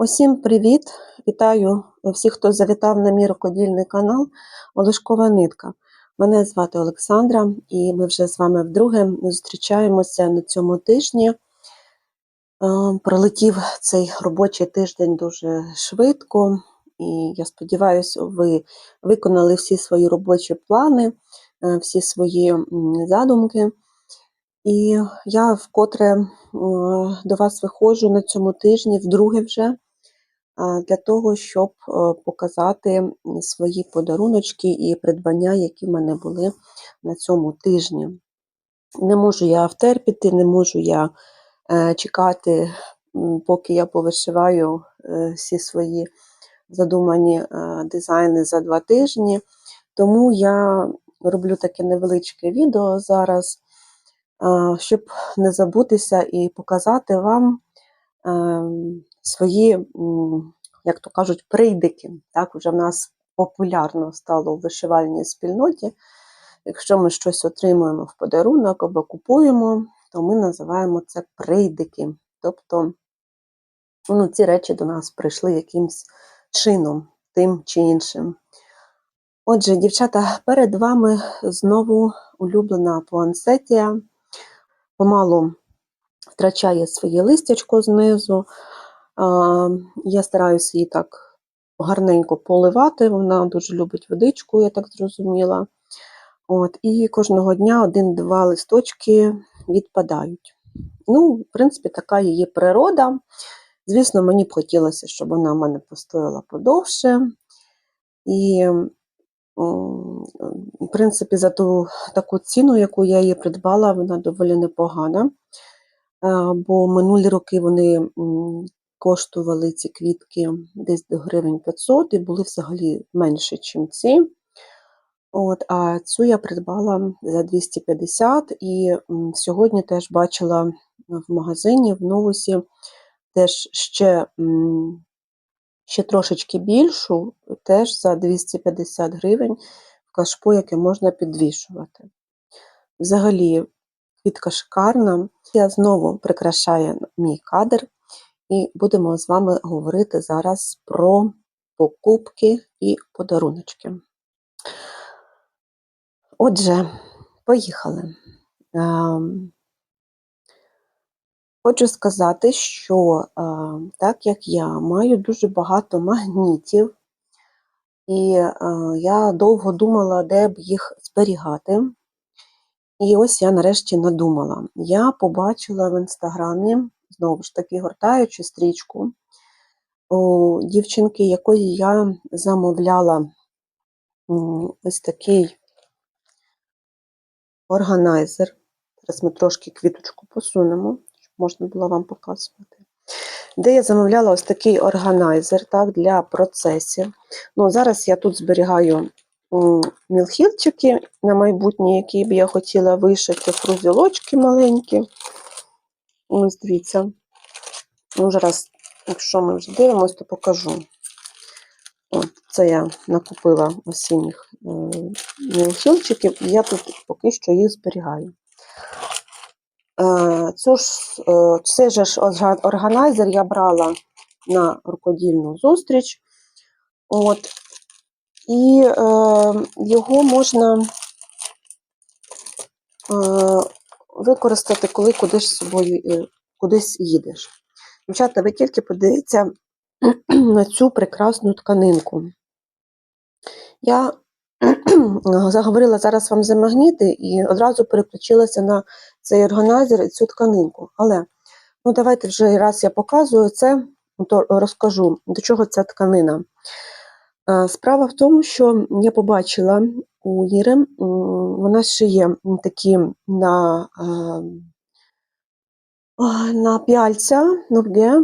Усім привіт! Вітаю всіх, хто завітав на мій рукодільний канал Олешкова нитка. Мене звати Олександра, і ми вже з вами вдруге зустрічаємося на цьому тижні. Пролетів цей робочий тиждень дуже швидко, і я сподіваюся, ви виконали всі свої робочі плани, всі свої задумки. І я вкотре до вас виходжу на цьому тижні, вдруге вже, для того, щоб показати свої подаруночки і придбання, які в мене були на цьому тижні. Не можу я втерпіти, не можу я чекати, поки я повишиваю всі свої задумані дизайни за 2 тижні. Тому я роблю таке невеличке відео зараз, щоб не забутися і показати вам свої, як то кажуть, прийдики. Так, вже в нас популярно стало в вишивальній спільноті. Якщо ми щось отримуємо в подарунок або купуємо, то ми називаємо це прийдики. Тобто ці речі до нас прийшли якимсь чином, тим чи іншим. Отже, дівчата, перед вами знову улюблена пуансетія. Помалу втрачає своє листячко знизу. Я стараюся її так гарненько поливати, вона дуже любить водичку, я так зрозуміла. І кожного дня 1-2 листочки відпадають. В принципі, така її природа. Звісно, мені б хотілося, щоб вона в мене постояла подовше. І, в принципі, за ту таку ціну, яку я її придбала, вона доволі непогана. Бо минулі роки вони коштували ці квітки десь до гривень 500 і були взагалі менше, ніж ці. А цю я придбала за 250 і сьогодні теж бачила в магазині, в Новусі, теж ще трошечки більшу, теж за 250 гривень в кашпо, яке можна підвішувати. Взагалі, квітка шикарна. Я знову прикрашаю мій кадр, і будемо з вами говорити зараз про покупки і подаруночки. Отже, поїхали. Хочу сказати, що так як я маю дуже багато магнітів, і я довго думала, де б їх зберігати. І ось я нарешті надумала. Я побачила в інстаграмі, знову ж таки, гортаючи стрічку, у дівчинки, якої я замовляла ось такий органайзер. Зараз ми трошки квіточку посунемо, щоб можна було вам показувати. Де я замовляла ось такий органайзер, так, для процесів. Зараз я тут зберігаю мілхілчики на майбутнє, які б я хотіла вишити, фрузілочки маленькі. Ось дивіться. Зараз, якщо ми вже дивимося, то покажу. Це я накупила осінніх мілхілчиків, і я тут поки що їх зберігаю. Цей же органайзер я брала на рукодільну зустріч. І його можна використати, коли кудись їдеш. Дівчата, ви тільки подивіться на цю прекрасну тканинку. Я заговорила зараз вам за магніти і одразу переключилася на цей органайзер і цю тканинку. Але, давайте вже раз я показую це, то розкажу, до чого ця тканина. Справа в тому, що я побачила у Іри, вона шиє такі на пяльця, новге,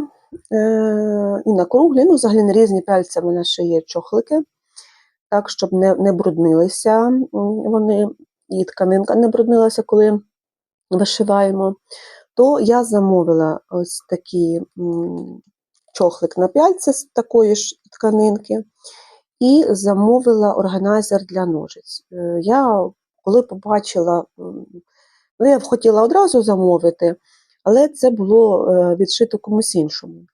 і на круглі, взагалі на різні пяльця вона шиє чохлики, так, щоб не бруднилися вони, і тканинка не бруднилася, коли вишиваємо. То я замовила ось такий чохлик на пяльці з такої ж тканинки, і замовила органайзер для ножиць. Я, коли побачила, я б хотіла одразу замовити, але це було відшито комусь іншому.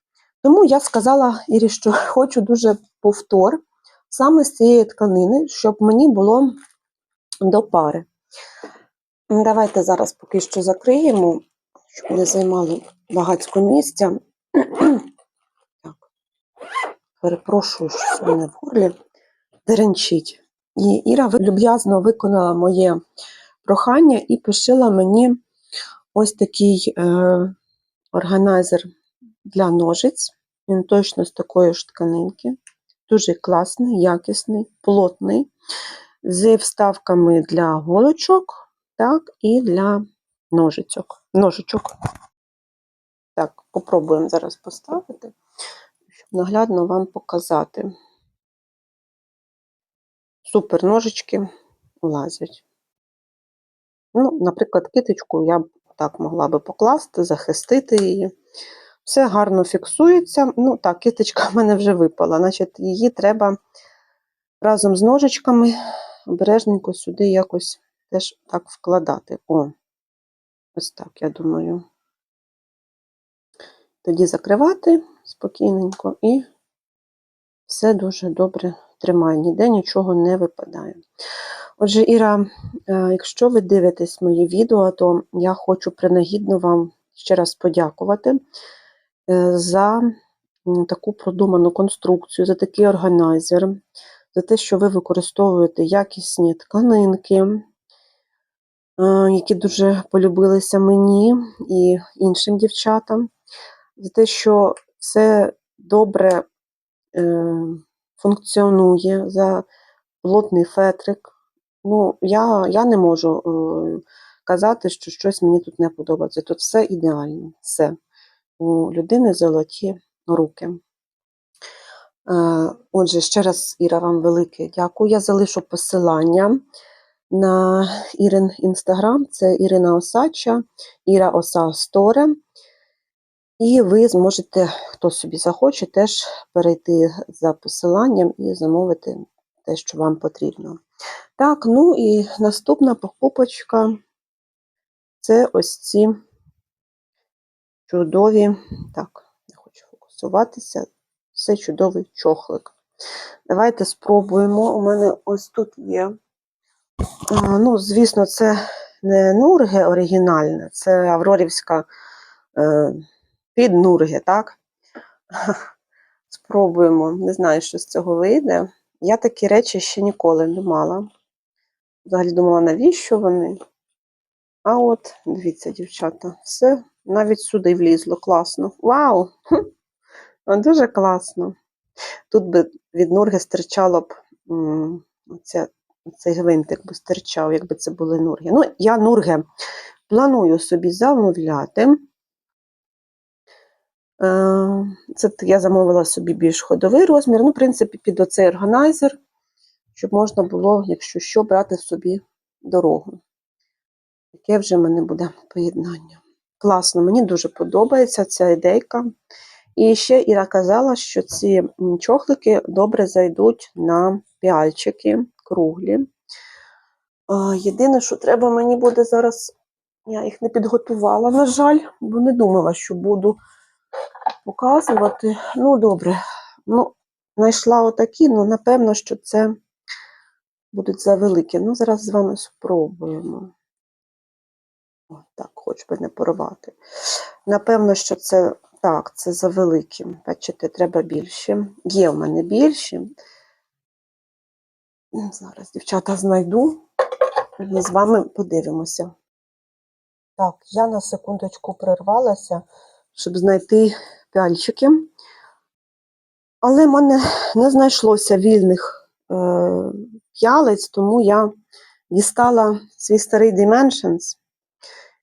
Тому я сказала Ірі, що хочу дуже повтор саме з цієї тканини, щоб мені було до пари. Давайте зараз поки що закриємо, щоб не займало багатько місця. Так. Перепрошую, що в мене в горлі деренчить. І Іра люб'язно виконала моє прохання і пошила мені ось такий органайзер для ножиць. Він точно з такої ж тканинки. Дуже класний, якісний, плотний, з вставками для голочок, так, і для ножичок. Так, попробуємо зараз поставити, щоб наглядно вам показати. Супер ножички влазять. Ну, наприклад, китичку я б так могла би покласти, захистити її. Все гарно фіксується. Ну, так, китичка в мене вже випала. Значить, її треба разом з ножичками обережненько сюди якось теж так вкладати. О, ось так, я думаю. Тоді закривати спокійненько і все дуже добре тримає, ніде нічого не випадає. Отже, Іра, якщо ви дивитесь мої відео, то я хочу принагідно вам ще раз подякувати за таку продуману конструкцію, за такий органайзер, за те, що ви використовуєте якісні тканинки, які дуже полюбилися мені і іншим дівчатам, за те, що все добре функціонує, за плотний фетрик. Ну, я не можу казати, що щось мені тут не подобається. Тут все ідеально, все. У людини золоті руки. Отже, ще раз, Іра, вам велике дякую. Я залишу посилання на Ірин Інстаграм. Це Ірина Осадча, Іра Оса Сторе. І ви зможете, хто собі захоче, теж перейти за посиланням і замовити те, що вам потрібно. Так, ну і наступна покупочка – це ось ці чудові, так, не хочу фокусуватися, це чудовий чохлик. Давайте спробуємо. У мене ось тут є, ну, звісно, це не Нурге оригінальне, це Аврорівська під Нурге, так? Спробуємо, не знаю, що з цього вийде. Я такі речі ще ніколи не мала. Взагалі думала, навіщо вони? А от, дивіться, дівчата, все навіть сюди влізло, класно. Вау! Дуже класно. Тут би від Нурги стирчало б, цей гвинтик би стирчав, якби це були Нурги. Ну, я Нурги планую собі замовляти. Це я замовила собі більш ходовий розмір. Ну, в принципі, під оцей органайзер, щоб можна було, якщо що, брати собі дорогу. Яке вже в мене буде поєднання. Класно, мені дуже подобається ця ідейка. І ще Іра казала, що ці чохлики добре зайдуть на піальчики круглі. Єдине, що треба мені буде зараз, я їх не підготувала, на жаль, бо не думала, що буду показувати. Ну, добре. Ну, знайшла отакі, ну, напевно, що це будуть завеликі. Ну, зараз з вами спробуємо. О, так, хоч би не порвати. Напевно, що це, так, це завеликі. Бачите, треба більше. Є в мене більші. Зараз, дівчата, знайду і з вами подивимося. Так, я на секундочку прервалася, щоб знайти пяльчики. Але в мене не знайшлося вільних п'ялець, тому я дістала свій старий Dimensions,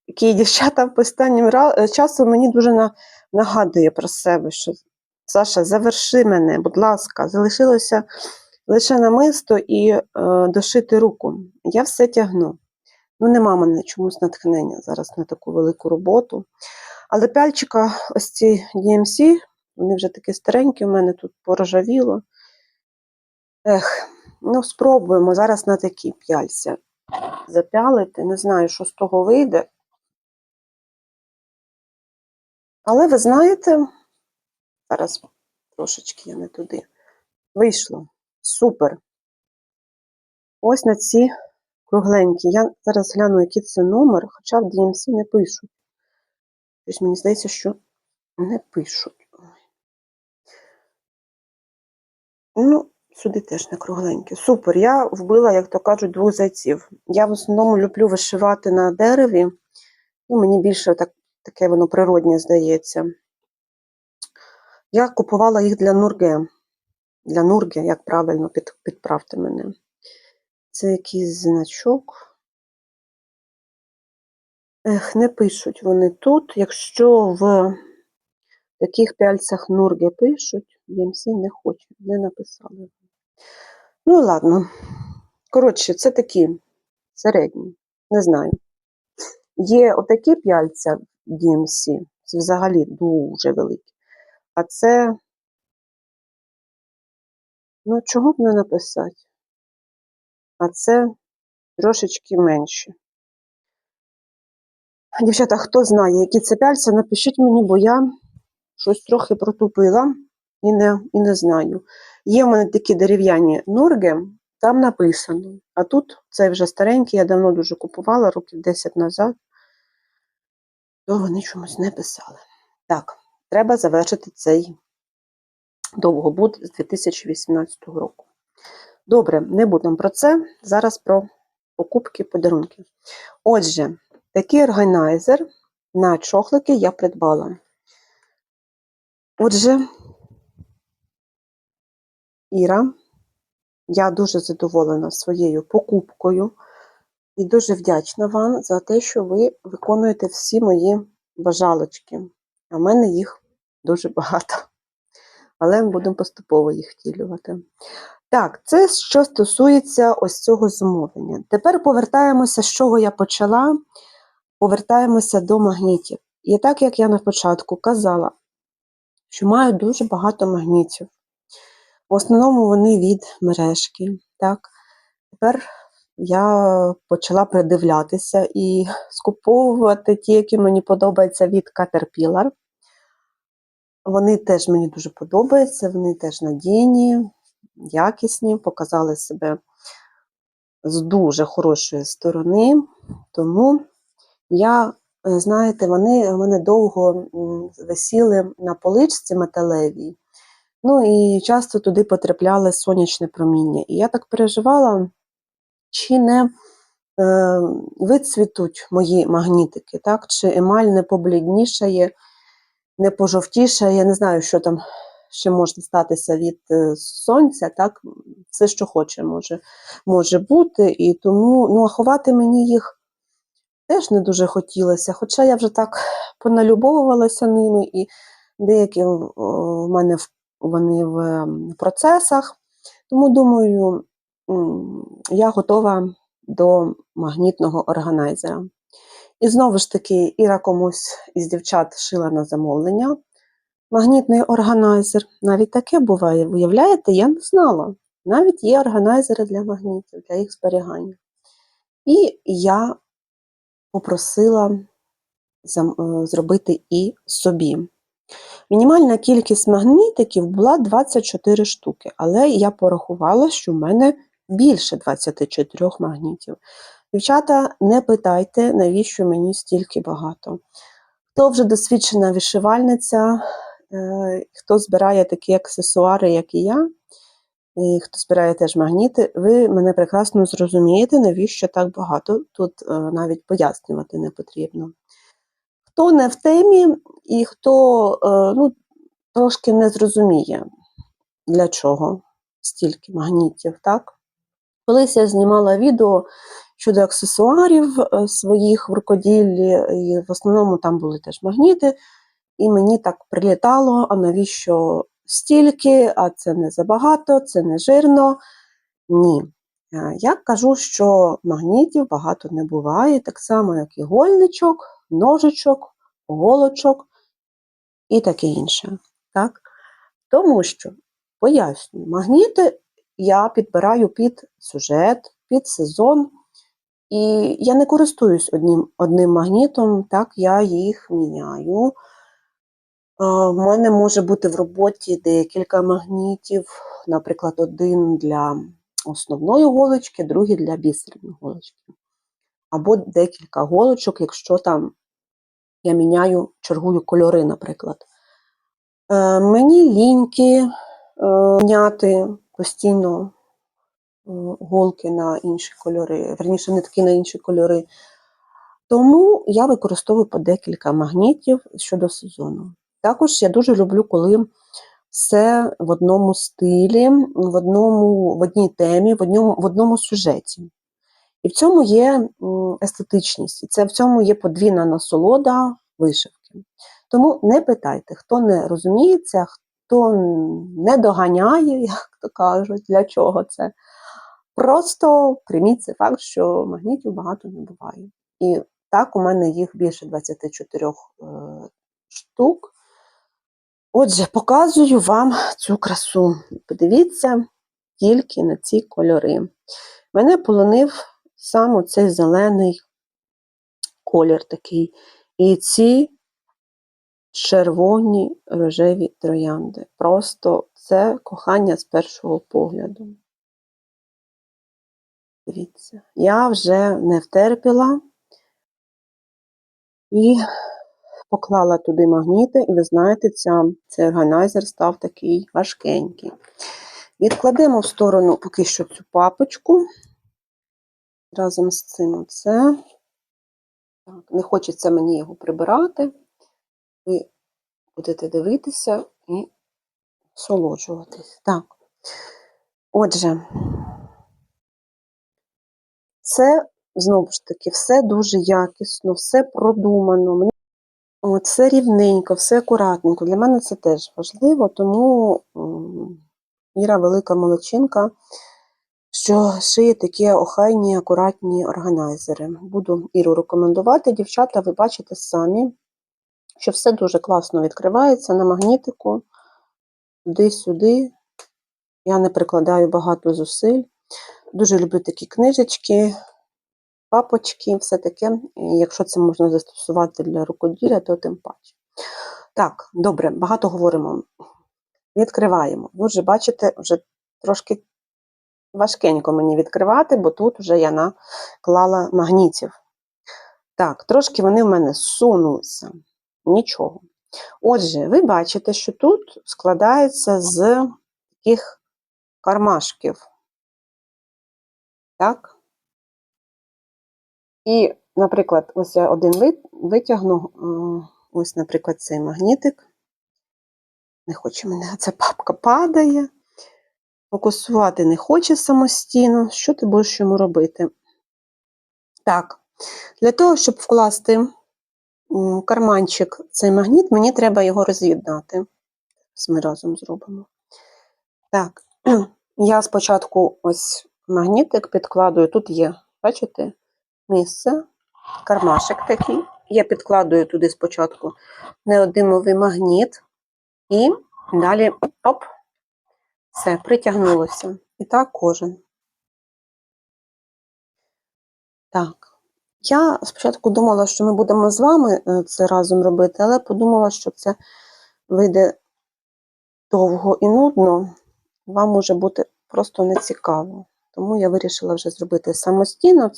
який, дівчата, в останнім часом мені дуже нагадує про себе, що Саша, заверши мене, будь ласка, залишилося лише намисто і дошити руку. Я все тягну. Ну, нема в мене чомусь натхнення зараз на таку велику роботу. Але пяльчика, ось ці DMC, вони вже такі старенькі, у мене тут порожавіло. Ну, спробуємо зараз на такі п'яльця запялити. Не знаю, що з того вийде. Але ви знаєте, Зараз трошечки я не туди. Вийшло. Супер. Ось на ці кругленькі. Я зараз гляну, який це номер, хоча в DMC не пишуть. Тобто мені здається, що не пишуть. Ну, сюди теж не кругленькі. Супер. Я вбила, як то кажуть, 2 зайців. Я в основному люблю вишивати на дереві. Ну, мені більше таке воно природнє здається. Я купувала їх для нурге. Для нурге, як правильно, підправте мене. Це якийсь значок. Не пишуть вони тут. Якщо в таких пяльцях нурге пишуть, DMC не хоче, не написали. Ну, ладно. Коротше, це такі середні. Не знаю. Є отакі пяльця DMC, це взагалі дуже великі. А це, ну, чого б не написати? А це трошечки менше. Дівчата, хто знає, які це пяльця, напишіть мені, бо я щось трохи протупила і не знаю. Є в мене такі дерев'яні нурги, там написано. А тут цей вже старенький, я давно дуже купувала, років 10 назад, то вони чомусь не писали. Так, треба завершити цей довгобуд з 2018 року. Добре, не будемо про це. Зараз про покупки, подарунки. Отже, такий органайзер на чохлики я придбала. Отже, Іра, я дуже задоволена своєю покупкою і дуже вдячна вам за те, що ви виконуєте всі мої бажалочки. А в мене їх дуже багато. Але ми будемо поступово їх втілювати. Так, це що стосується ось цього замовлення. Тепер повертаємося, з чого я почала, повертаємося до магнітів. І так, як я на початку казала, що маю дуже багато магнітів. В основному вони від мережки. Так. Тепер я почала придивлятися і скуповувати ті, які мені подобаються від Caterpillar. Вони теж мені дуже подобаються, вони теж надійні, якісні, показали себе з дуже хорошої сторони. Тому я, знаєте, вони в мене довго висіли на поличці металевій. Ну і часто туди потрапляло сонячне проміння. І я так переживала, чи не вицвітуть мої магнітики, так? Чи емаль не побліднішає, не пожовтішає. Я не знаю, що там ще може статися від сонця, так? Все, що хоче, може бути. І тому, ну, а ховати мені їх теж не дуже хотілося. Хоча я вже так поналюбовувалася ними, і деякі в мене вони в процесах. Тому, думаю, я готова до магнітного органайзера. І знову ж таки, Іра комусь із дівчат шила на замовлення магнітний органайзер. Навіть таке буває. Виявляєте, я не знала. Навіть є органайзери для магнітів, для їх зберігання. І я попросила зробити і собі. Мінімальна кількість магнітиків була 24 штуки, але я порахувала, що в мене більше 24 магнітів. Дівчата, не питайте, навіщо мені стільки багато. Хто вже досвідчена вишивальниця, хто збирає такі аксесуари, як і я, і хто збирає теж магніти, ви мене прекрасно зрозумієте, навіщо так багато. Тут навіть пояснювати не потрібно. Хто не в темі і хто трошки не зрозуміє, для чого стільки магнітів, так? Колись я знімала відео щодо аксесуарів своїх в рукоділлі, і в основному там були теж магніти, і мені так прилітало, а навіщо стільки, а це не забагато, це не жирно. Ні. Я кажу, що магнітів багато не буває, так само, як і гольничок, ножичок, голочок і таке інше. Так? Тому що, пояснюю, магніти я підбираю під сюжет, під сезон, і я не користуюсь одним магнітом, так, я їх міняю. В мене може бути в роботі декілька магнітів, наприклад, один для основної голочки, другий для бісерної голочки. Або декілька голочок, якщо там я міняю, чергую кольори, наприклад. Мені ліньки міняти постійно голки на інші кольори, верніше нитки на інші кольори. Тому я використовую по декілька магнітів щодо сезону. Також я дуже люблю, коли все в одному стилі, в одній темі, в одному сюжеті. І в цьому є естетичність, і в цьому є подвійна насолода вишивки. Тому не питайте, хто не розуміється, хто не доганяє, як то кажуть, для чого це. Просто прийміть цей факт, що магнітів багато не буває. І так, у мене їх більше 24 штук. Отже, показую вам цю красу. Подивіться тільки на ці кольори. Мене полонив саме цей зелений колір такий. І ці червоні рожеві троянди. Просто це кохання з першого погляду. Дивіться, я вже не втерпіла і поклала туди магніти, і ви знаєте, цей органайзер став такий важкенький. Відкладемо в сторону поки що цю папочку. Разом з цим оце. Так, не хочеться мені його прибирати. Ви будете дивитися і насолоджуватись. Так. Отже, це, знову ж таки, все дуже якісно, все продумано. Все рівненько, все акуратненько. Для мене це теж важливо, тому Іра велика молодчинка, що шиє такі охайні, акуратні органайзери. Буду Іру рекомендувати. Дівчата, ви бачите самі, що все дуже класно відкривається на магнітику, туди-сюди. Я не прикладаю багато зусиль. Дуже люблю такі книжечки, папочки, все таке. І якщо це можна застосувати для рукоділля, то тим паче. Так, добре, багато говоримо. Відкриваємо. Ви вже бачите, вже трошки важкенько мені відкривати, бо тут вже я наклала магнітів. Так, трошки вони в мене зсунулися. Нічого. Отже, ви бачите, що тут складається з таких кармашків. Так? І, наприклад, ось я один витягну, ось, наприклад, цей магнітик. Не хоче мене, ця папка падає. Фокусувати не хоче самостійно. Що ти будеш йому робити? Так, для того, щоб вкласти в карманчик цей магніт, мені треба його роз'єднати. Зараз ми разом зробимо. Так, я спочатку ось магнітик підкладую, тут є, бачите, місце, кармашик такий. Я підкладую туди спочатку неодимовий магніт і далі, оп, все, притягнулося. І так кожен. Так, я спочатку думала, що ми будемо з вами це разом робити, але подумала, що це вийде довго і нудно, вам може бути просто нецікаво. Тому я вирішила вже зробити самостійно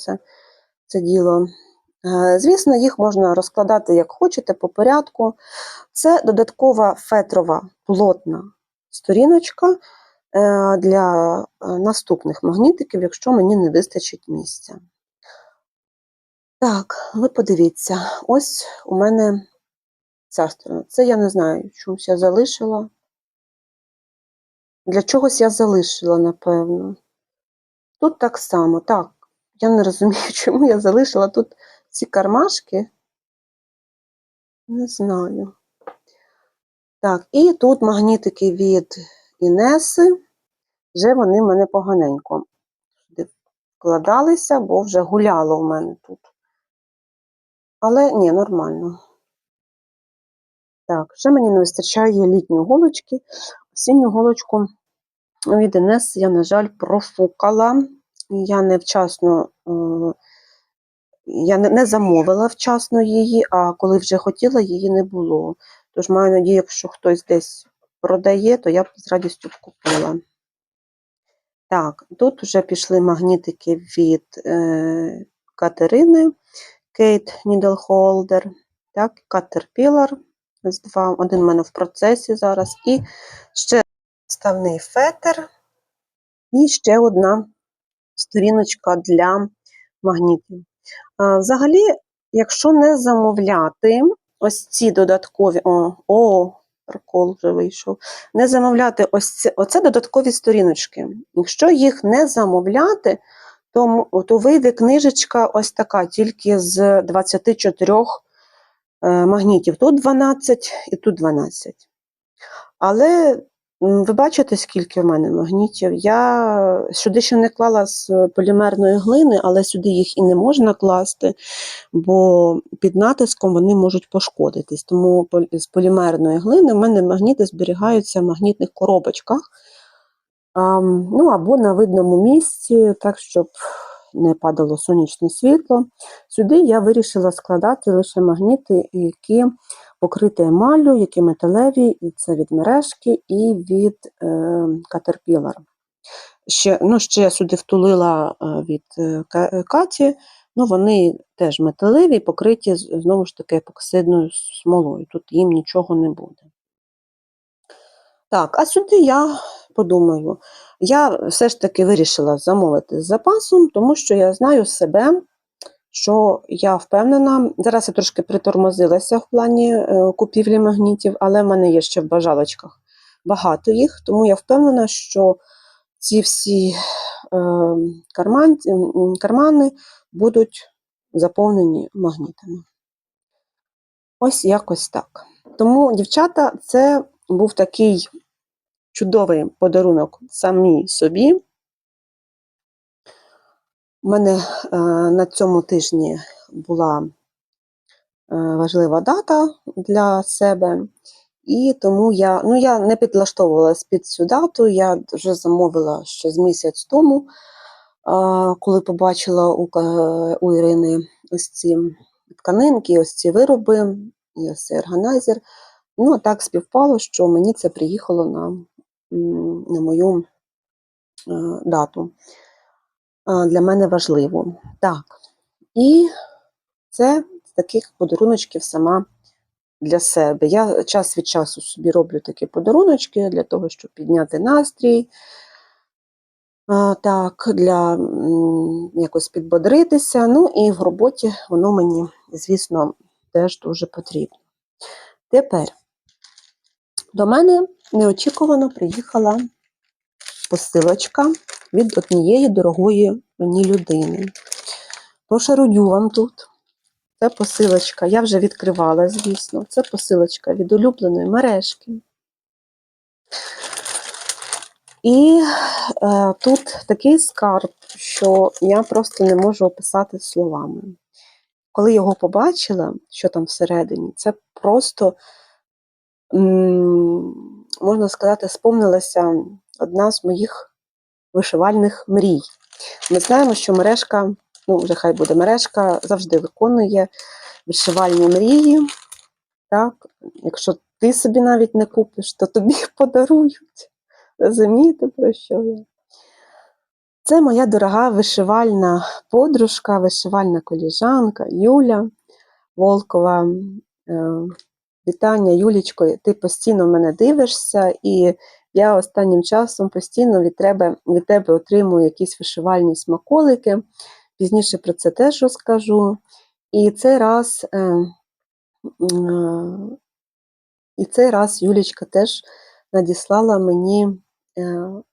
це діло. Звісно, їх можна розкладати як хочете, по порядку. Це додаткова фетрова плотна сторіночка для наступних магнітиків, якщо мені не вистачить місця. Так, ви подивіться, ось у мене ця сторона. Це я не знаю, чомусь я залишила. Для чогось я залишила, напевно. Тут так само. Так, я не розумію, чому я залишила тут ці кармашки. Не знаю. Так, і тут магнітики від Інеси. Вже вони в мене поганенько вкладалися, бо вже гуляло в мене тут. Але ні, нормально. Так, вже мені не вистачає літньої голочки. Осінню голочку від Інеси я, на жаль, профукала. Я невчасно, я не замовила вчасно її, а коли вже хотіла, її не було. Тож маю надію, якщо хтось десь продає, то я б з радістю б купила. Так, тут вже пішли магнітики від Катерини, Кейт Needleholder, так, Caterpillar, ось два, один в мене в процесі зараз, і ще вставний фетр, і ще одна сторіночка для магнітів. Взагалі, якщо не замовляти ось ці додаткові, прикол вже вийшов, не замовляти оце додаткові сторіночки. Якщо їх не замовляти, то вийде книжечка ось така, тільки з 24 магнітів. Тут 12 і тут 12. Але ви бачите, скільки в мене магнітів? Я сюди ще не клала з полімерної глини, але сюди їх і не можна класти, бо під натиском вони можуть пошкодитись. Тому з полімерної глини в мене магніти зберігаються в магнітних коробочках. Або на видному місці, так, щоб не падало сонячне світло. Сюди я вирішила складати лише магніти, які покриті емаллю, які металеві, і це від мережки і від Caterpillar. Ще я сюди втулила від Каті, вони теж металеві, покриті, знову ж таки, епоксидною смолою. Тут їм нічого не буде. Так, а сюди я подумаю, я все ж таки вирішила замовити з запасом, тому що я знаю себе, що я впевнена, зараз я трошки притормозилася в плані купівлі магнітів, але в мене є ще в бажалочках багато їх, тому я впевнена, що ці всі кармани будуть заповнені магнітами. Ось якось так. Тому, дівчата, це був такий чудовий подарунок самій собі. У мене на цьому тижні була важлива дата для себе, і тому я не підлаштовувалась під цю дату, я вже замовила ще з місяць тому, коли побачила у Ірини ось ці тканинки, ось ці вироби, і ось цей органайзер. Так співпало, що мені це приїхало на мою дату. Для мене важливо. Так, і це з таких подаруночків сама для себе. Я час від часу собі роблю такі подаруночки для того, щоб підняти настрій, для якось підбодритися. І в роботі воно мені, звісно, теж дуже потрібно. Тепер до мене неочікувано приїхала посилочка від однієї дорогої мені людини. Пошарудю вам тут. Це посилочка, я вже відкривала, звісно. Це посилочка від улюбленої мережки. І тут такий скарб, що я просто не можу описати словами. Коли його побачила, що там всередині, це просто, можна сказати, сповнилася одна з моїх вишивальних мрій. Ми знаємо, що мережка, вже хай буде мережка, завжди виконує вишивальні мрії. Так? Якщо ти собі навіть не купиш, то тобі подарують. Розумієте, про що я? Це моя дорога вишивальна подружка, вишивальна коліжанка Юля Волкова. Вітання, Юлічко, ти постійно в мене дивишся, і я останнім часом постійно від тебе отримую якісь вишивальні смаколики. Пізніше про це теж розкажу. І цей раз Юлічка теж надіслала мені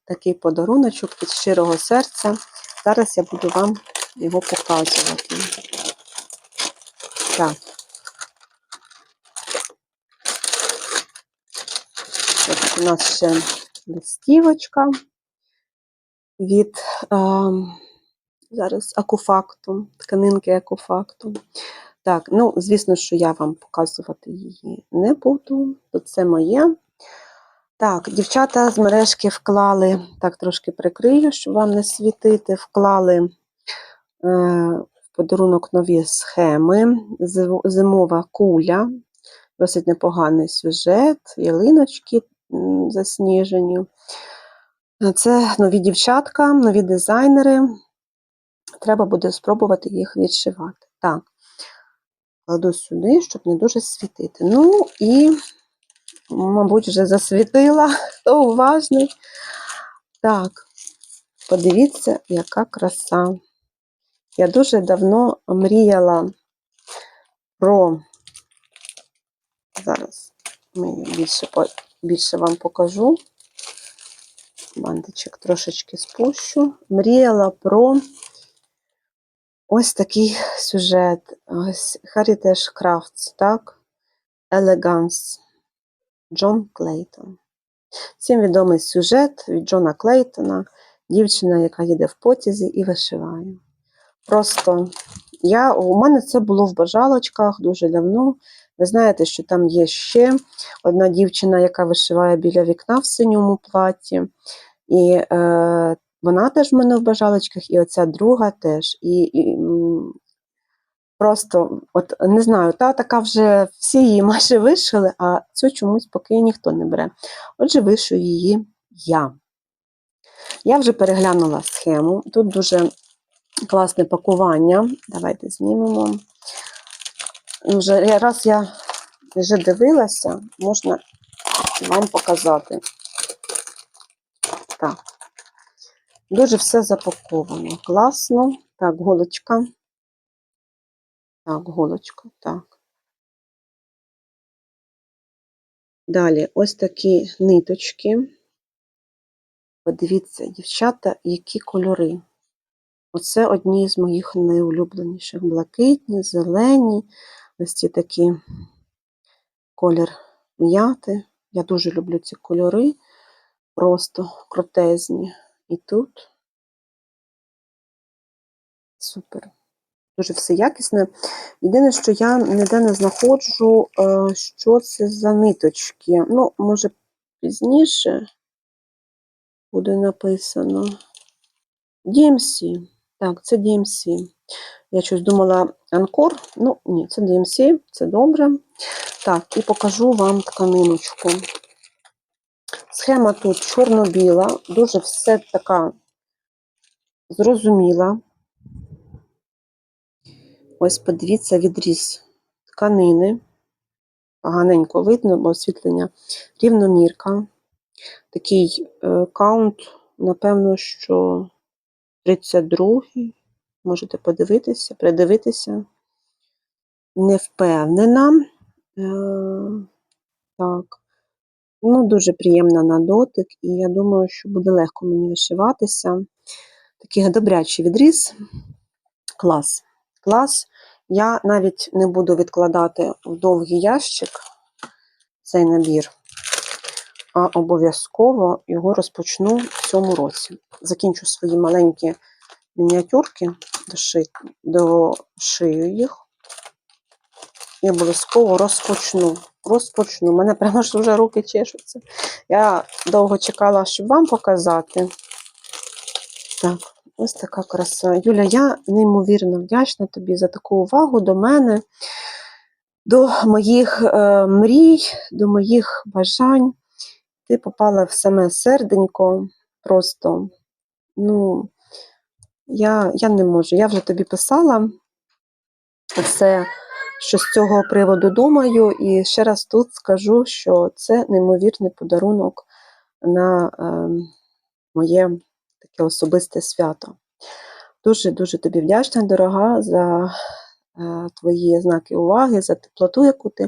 такий подаруночок від щирого серця. Зараз я буду вам його показувати. Так. Ось у нас ще листівочка від зараз Акуфакту, тканинки Акуфакту. Так, звісно, що я вам показувати її не буду, то це моє. Так, дівчата з мережки вклали, так трошки прикрию, щоб вам не світити, вклали в подарунок нові схеми, зимова куля Досить непоганий сюжет, ялиночки засніжені. Це нові дівчатка, нові дизайнери. Треба буде спробувати їх відшивати. Так, кладу сюди, щоб не дуже світити. Ну і, мабуть, вже засвітила, хто уважний. Так, подивіться, яка краса. Я дуже давно мріяла про... Зараз більше вам покажу. Бантичок трошечки спущу. Мріяла про ось такий сюжет. Ось Heritage Crafts, так? Elegance. Джон Клейтон. Всім відомий сюжет від Джона Клейтона. Дівчина, яка їде в потязі і вишиває. Просто у мене це було в бажалочках дуже давно. Ви знаєте, що там є ще одна дівчина, яка вишиває біля вікна в синьому платі. І вона теж в мене в бажалочках, і оця друга теж. Просто, от не знаю, та така вже всі її майже вишили, а цю чомусь поки ніхто не бере. Отже, вишию її я. Я вже переглянула схему. Тут дуже класне пакування. Давайте знімемо. Раз я вже дивилася, можна вам показати. Так. Дуже все запаковано. Класно. Так, голочка. Так, голочка, так. Далі, ось такі ниточки. Подивіться, дівчата, які кольори. Оце одні з моїх найулюбленіших. Блакитні, зелені, ось ці такі колір м'яти. Я дуже люблю ці кольори, просто крутезні. І тут супер. Дуже все якісне. Єдине, що я ніде не знаходжу, що це за ниточки. Ну, може, пізніше буде написано. DMC. Так, це DMC. Я щось думала Анкор. Ну, ні, це DMC, це добре. Так, і покажу вам тканиночку. Схема тут чорно-біла, дуже все така зрозуміла. Ось подивіться відріз тканини. Поганенько видно, бо освітлення рівномірка. Такий каунт, напевно, що 32-й. Можете подивитися, придивитися. Не впевнена. Так. Ну, дуже приємна на дотик, і я думаю, що буде легко мені вишиватися. Такий добрячий відріз. Клас. Клас. Я навіть не буду відкладати в довгий ящик цей набір, а обов'язково його розпочну в цьому році. Закінчу свої маленькі мініатюрки, дошию їх і обов'язково розпочну. У мене прямо ж вже руки чешуться. Я довго чекала, щоб вам показати. Так, ось така краса. Юля, я неймовірно вдячна тобі за таку увагу до мене, до моїх мрій, до моїх бажань. Ти попала в саме серденько. Просто, ну, я не можу. Я вже тобі писала все, що з цього приводу думаю, і ще раз тут скажу, що це неймовірний подарунок на моє таке особисте свято. Дуже-дуже тобі вдячна, дорога, за твої знаки уваги, за теплоту, яку ти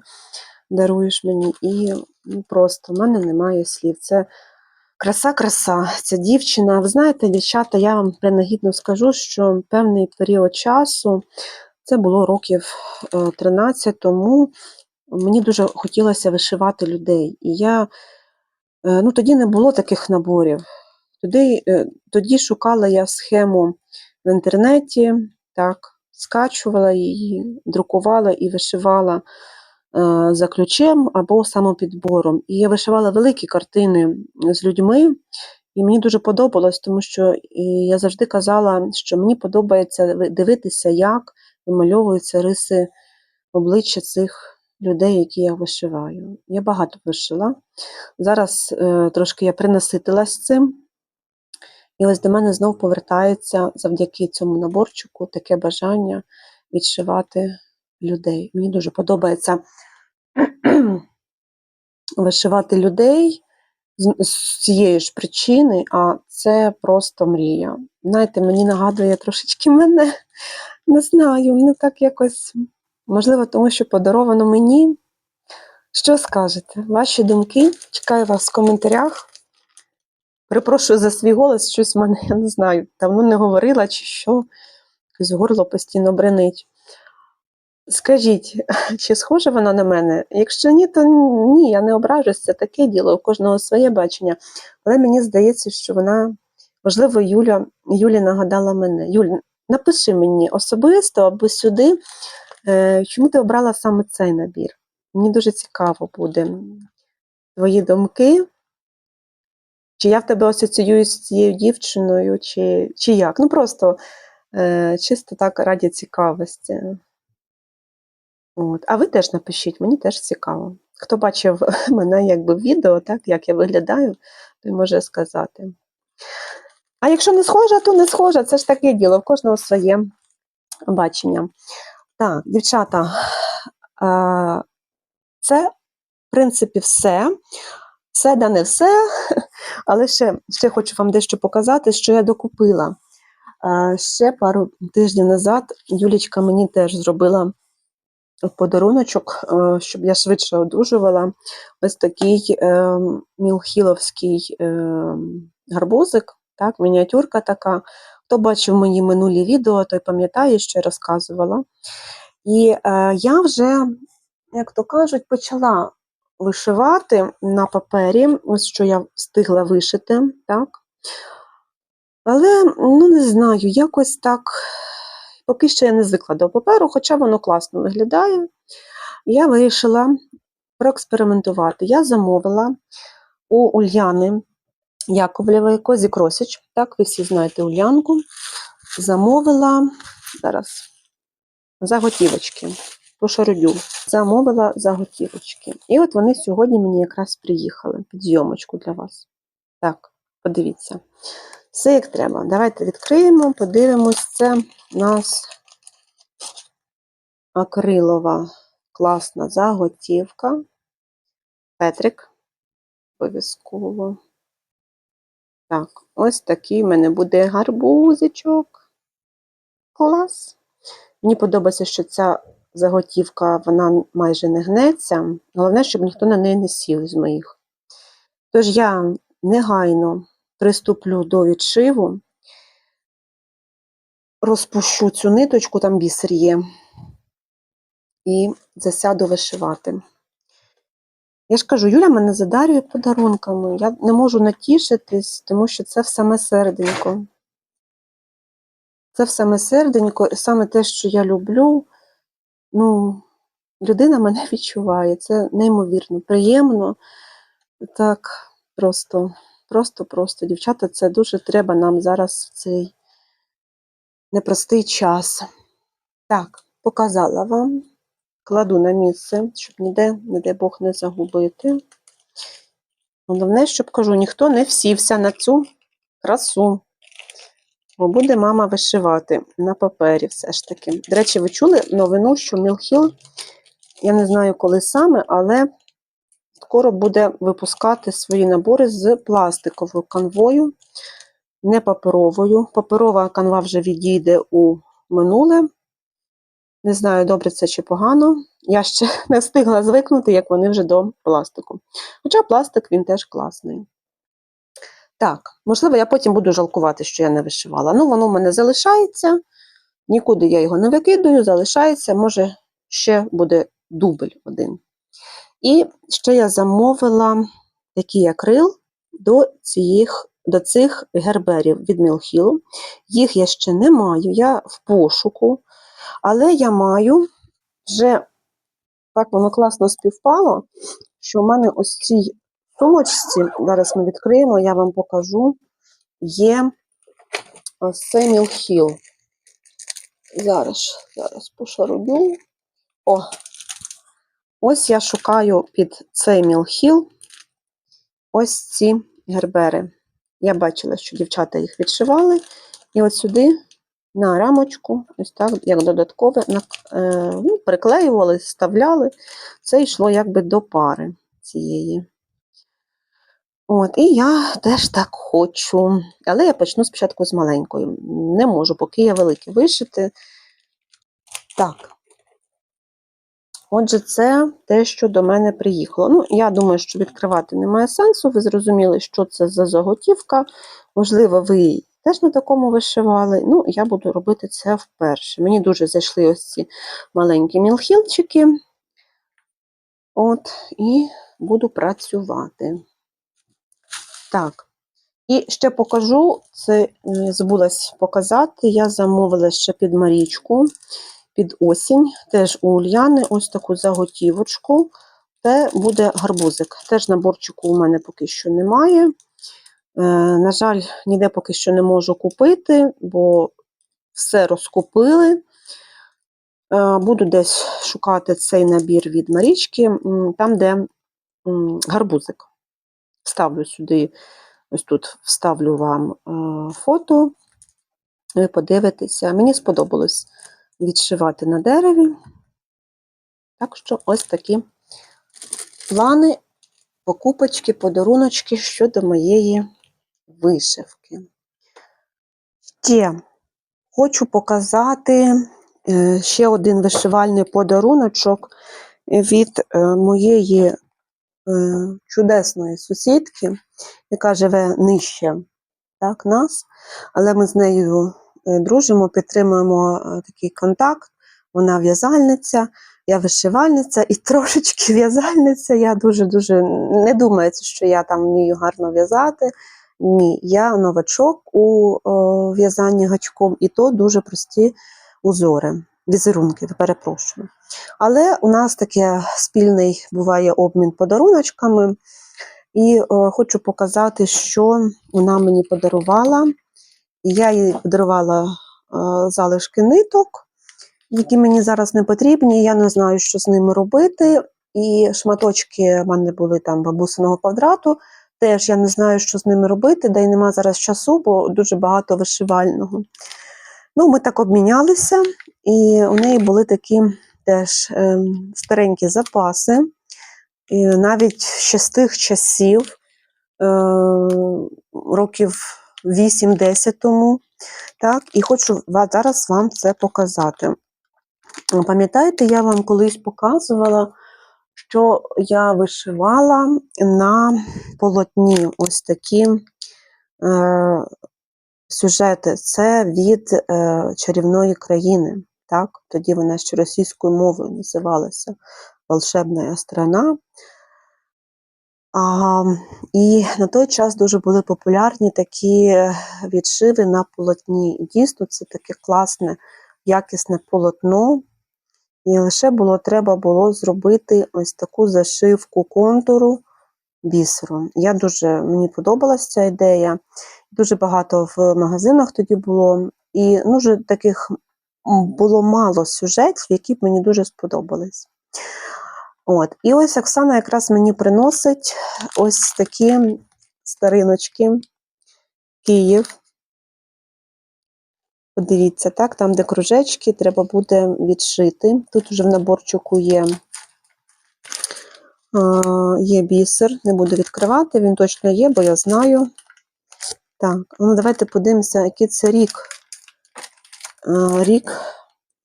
даруєш мені. І просто в мене немає слів. Це краса, ця дівчина. Ви знаєте, дівчата, я вам принагідно скажу, що певний період часу, це було років 13 тому, мені дуже хотілося вишивати людей. І я, тоді не було таких наборів. Тоді шукала я схему в інтернеті, так, скачувала її, друкувала і вишивала за ключем або самопідбором. І я вишивала великі картини з людьми, і мені дуже подобалось, тому що я завжди казала, що мені подобається дивитися, як вимальовуються риси обличчя цих людей, які я вишиваю. Я багато вишила. Зараз трошки я принаситилась цим. І ось до мене знов повертається завдяки цьому наборчику таке бажання відшивати людей. Мені дуже подобається вишивати людей з цієї ж причини, а це просто мрія. Знаєте, мені нагадує трошечки мене, не знаю, не так якось, можливо, тому що подаровано мені. Що скажете? Ваші думки? Чекаю вас в коментарях. Перепрошую за свій голос, щось в мене, я не знаю, давно не говорила чи що, якось горло постійно бренить. Скажіть, чи схожа вона на мене? Якщо ні, то ні, я не ображусь, це таке діло, у кожного своє бачення. Але мені здається, що вона, можливо, Юлі нагадала мене. Юль, напиши мені особисто або сюди, чому ти обрала саме цей набір. Мені дуже цікаво буде твої думки. Чи я в тебе асоціююсь з цією дівчиною, чи як? Ну просто чисто так раді цікавості. От. А ви теж напишіть, мені теж цікаво. Хто бачив мене якби в відео, так, як я виглядаю, той може сказати. А якщо не схожа, то не схожа. Це ж таке діло, в кожного своє бачення. Так, дівчата, це, в принципі, все. Все да не все, але ще хочу вам дещо показати, що я докупила. Ще пару тижнів назад Юлічка мені теж зробила подаруночок, щоб я швидше одужувала. Ось такий мілхіловський гарбузик, так, мініатюрка така. Хто бачив мої минулі відео, той пам'ятає, що я розказувала. І я вже, як то кажуть, почала вишивати на папері, ось що я встигла вишити, так. Але, ну, не знаю, якось так, поки що я не звикла до паперу, хоча воно класно виглядає. Я вирішила проекспериментувати. Я замовила у Ульяни Яковлєвої Козі Кросіч, так, ви всі знаєте Ульянку, замовила, зараз, заготівочки, по шарудю, замовила заготівочки. І от вони сьогодні мені якраз приїхали під зйомочку для вас. Так, подивіться. Все як треба. Давайте відкриємо, подивимось. Це у нас акрилова класна заготівка. Петрик. Обов'язково. Так, ось такий в мене буде гарбузичок. Клас. Мені подобається, що ця заготівка, вона майже не гнеться. Головне, щоб ніхто на неї не сів з моїх. Тож я негайно приступлю до відшиву. Розпущу цю ниточку, там бісер є. І засяду вишивати. Я ж кажу, Юля мене задарює подарунками. Я не можу натішитись, тому що це в саме серденько. Це в саме серденько, і саме те, що я люблю, ну, людина мене відчуває. Це неймовірно, приємно. Так, просто, дівчата, це дуже треба нам зараз в цей непростий час. Так, показала вам. Кладу на місце, щоб ніде, не дай Бог, не загубити. Головне, щоб, кажу, ніхто не всівся на цю красу. Бо буде мама вишивати на папері все ж таки. До речі, ви чули новину, що Мілхіл, я не знаю коли саме, але скоро буде випускати свої набори з пластиковою канвою, не паперовою. Паперова канва вже відійде у минуле. Не знаю, добре це чи погано. Я ще не встигла звикнути, як вони вже до пластику. Хоча пластик, він теж класний. Так, можливо, я потім буду жалкувати, що я не вишивала. Ну, воно в мене залишається, нікуди я його не викидаю, залишається, може, ще буде дубль один. І ще я замовила такий акрил до цих герберів від Мілхілу. Їх я ще не маю, я в пошуку, але я маю вже, так воно класно співпало, що в мене ось в цій сумочці, зараз ми відкриємо, я вам покажу, є ось цей Мілхіл. Зараз пошарудю. О, Ось я шукаю під цей мілхіл ось ці гербери. Я бачила, що дівчата їх відшивали. І от сюди на рамочку, ось так, як додаткове, приклеювали, вставляли. Це йшло якби до пари цієї. От, і я теж так хочу. Але я почну спочатку з маленької. Не можу, поки я велике вишити. Так. Отже, це те, що до мене приїхало. Ну, я думаю, що відкривати немає сенсу. Ви зрозуміли, що це за заготівка. Можливо, ви теж на такому вишивали. Ну, я буду робити це вперше. Мені дуже зайшли ось ці маленькі мілхілчики. От, і буду працювати. Так. І ще покажу, це забулась показати, я замовила ще під Марічку, під осінь, теж у Ульяни, ось таку заготівочку. Це буде гарбузик. Теж наборчику у мене поки що немає. На жаль, ніде поки що не можу купити, бо все розкупили. Буду десь шукати цей набір від Марічки, там, де гарбузик. Ставлю сюди, ось тут вставлю вам фото. Ви подивитеся. Мені сподобалось відшивати на дереві. Так що ось такі плани, покупочки, подаруночки щодо моєї вишивки. Ще хочу показати ще один вишивальний подаруночок від моєї чудесної сусідки, яка живе нижче так, нас, але ми з нею дружимо, підтримуємо такий контакт. Вона в'язальниця, я вишивальниця і трошечки в'язальниця. Я дуже-дуже не думаю, що я там вмію гарно в'язати. Ні, я новачок у в'язанні гачком, і то дуже прості узори, візерунки, перепрошую. Але у нас таке спільний буває обмін подаруночками. І хочу показати, що вона мені подарувала. Я їй подарувала залишки ниток, які мені зараз не потрібні. Я не знаю, що з ними робити. І шматочки в мене були там бабусиного квадрату. Теж я не знаю, що з ними робити, де й нема зараз часу, бо дуже багато вишивального. Ну, ми так обмінялися, і у неї були такі теж старенькі запаси. І навіть ще з тих часів, років 8-10 тому. Так, і хочу зараз вам це показати. Пам'ятаєте, я вам колись показувала, що я вишивала на полотні ось такі сюжети. Це від чарівної країни. Так? Тоді вона ще російською мовою називалася «Волшебна страна». І на той час дуже були популярні такі відшиви на полотні. І дійсно, це таке класне, якісне полотно. І лише треба було зробити ось таку зашивку контуру бісером. Мені подобалася ця ідея. Дуже багато в магазинах тоді було. І дуже таких було мало сюжетів, які б мені дуже сподобались. От. І ось Оксана якраз мені приносить ось такі стариночки. Київ. Подивіться, так, там, де кружечки, треба буде відшити. Тут вже в наборчику є бісер, не буду відкривати, він точно є, бо я знаю. Так, ну давайте подивимося, який це рік.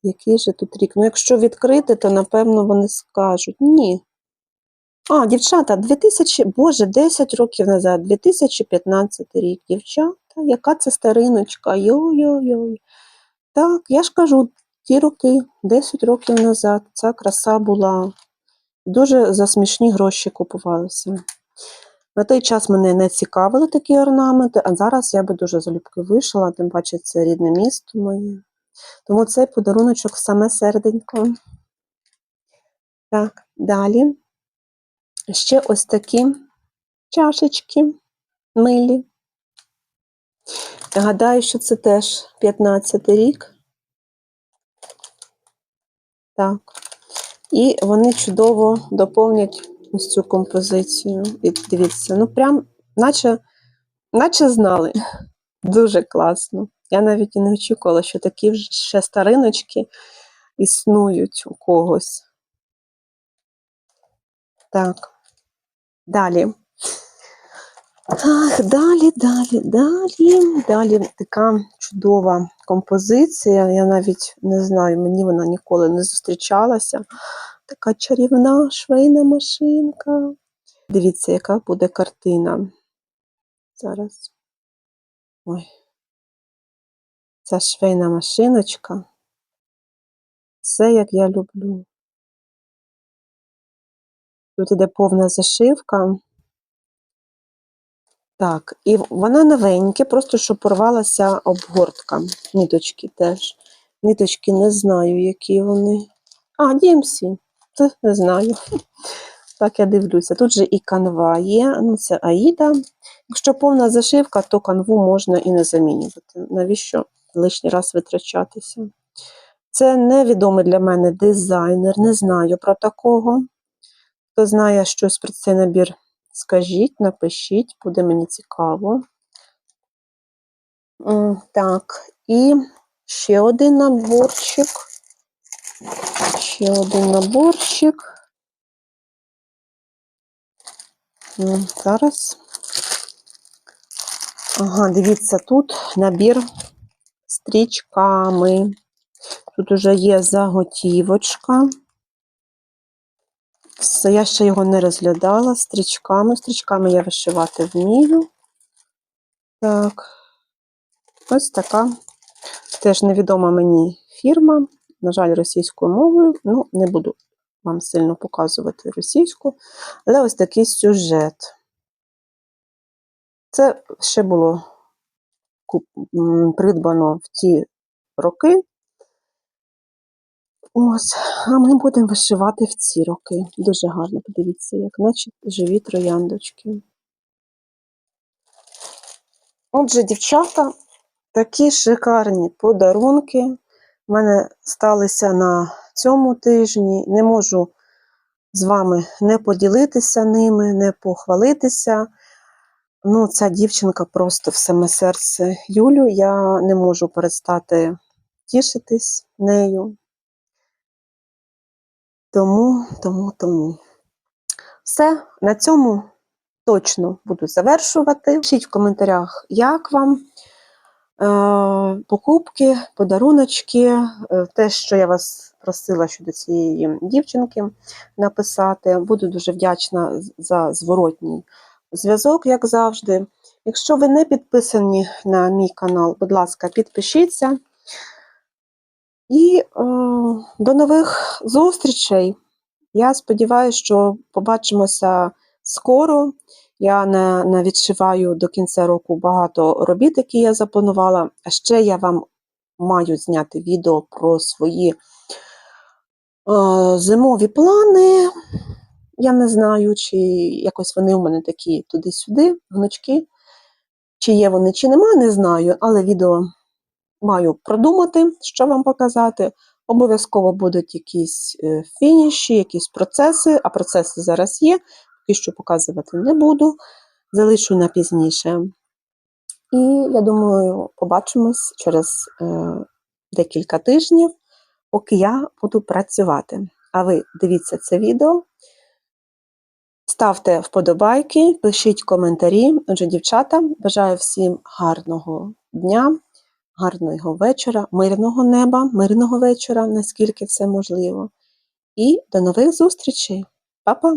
Який же тут рік? Ну, якщо відкрити, то, напевно, вони скажуть. Ні. Дівчата, 10 років назад, 2015 рік. Дівчата, яка це стариночка? Йой-йой-йой. Так, я ж кажу, ті роки, 10 років назад, ця краса була. Дуже за смішні гроші купувалися. На той час мене не цікавили такі орнаменти, а зараз я би дуже залюбки вишила, тим паче це рідне місто моє. Тому цей подаруночок саме серденько. Так, далі. Ще ось такі чашечки милі. Гадаю, що це теж 15-й рік. Так. І вони чудово доповнять ось цю композицію. І дивіться, ну прям наче знали. Дуже класно. Я навіть і не очікувала, що такі вже ще стариночки існують у когось. Так, далі. Так, далі така чудова композиція. Я навіть не знаю, мені вона ніколи не зустрічалася. Така чарівна швейна машинка. Дивіться, яка буде картина. Зараз. Ой. Ця швейна машиночка. Все, як я люблю. Тут іде повна зашивка. Так, і вона новенька, просто що порвалася обгортка. Ниточки теж. Ниточки не знаю, які вони. А, DMC. Це не знаю. Так, я дивлюся. Тут же і канва є, ну це Аїда. Якщо повна зашивка, то канву можна і не замінювати. Навіщо лишній раз витрачатися? Це невідомий для мене дизайнер, не знаю про такого. Хто знає щось про цей набір, скажіть, напишіть, буде мені цікаво. Так, і ще один наборчик. Зараз. Ага, дивіться, тут набір стрічками. Тут уже є заготівочка. Все, я ще його не розглядала. Стрічками. Стрічками я вишивати вмію. Так, ось така. Теж невідома мені фірма. На жаль, російською мовою. Ну, не буду вам сильно показувати російську. Але ось такий сюжет. Це ще було придбано в ті роки. Ось, а ми будемо вишивати в ці роки. Дуже гарно, подивіться, як наче живі трояндочки. Отже, дівчата, такі шикарні подарунки в мене сталися на цьому тижні. Не можу з вами не поділитися ними, не похвалитися. Ну, ця дівчинка просто в саме серце Юлю. Я не можу перестати тішитись нею. Тому. Все, на цьому точно буду завершувати. Пишіть в коментарях, як вам покупки, подаруночки, те, що я вас просила щодо цієї дівчинки написати. Буду дуже вдячна за зворотній зв'язок, як завжди. Якщо ви не підписані на мій канал, будь ласка, підпишіться. І до нових зустрічей. Я сподіваюся, що побачимося скоро. Я не відшиваю до кінця року багато робіт, які я запланувала. А ще я вам маю зняти відео про свої зимові плани. Я не знаю, чи якось вони у мене такі туди-сюди, гнучки. Чи є вони, чи нема, не знаю. Але відео маю продумати, що вам показати. Обов'язково будуть якісь фініші, якісь процеси, а процеси зараз є, поки що показувати не буду, залишу на пізніше. І, я думаю, побачимось через декілька тижнів, поки я буду працювати. А ви дивіться це відео, ставте вподобайки, пишіть коментарі. Отже, дівчата, бажаю всім гарного дня, гарного вечора, мирного неба, мирного вечора, наскільки це можливо. І до нових зустрічей. Па-па!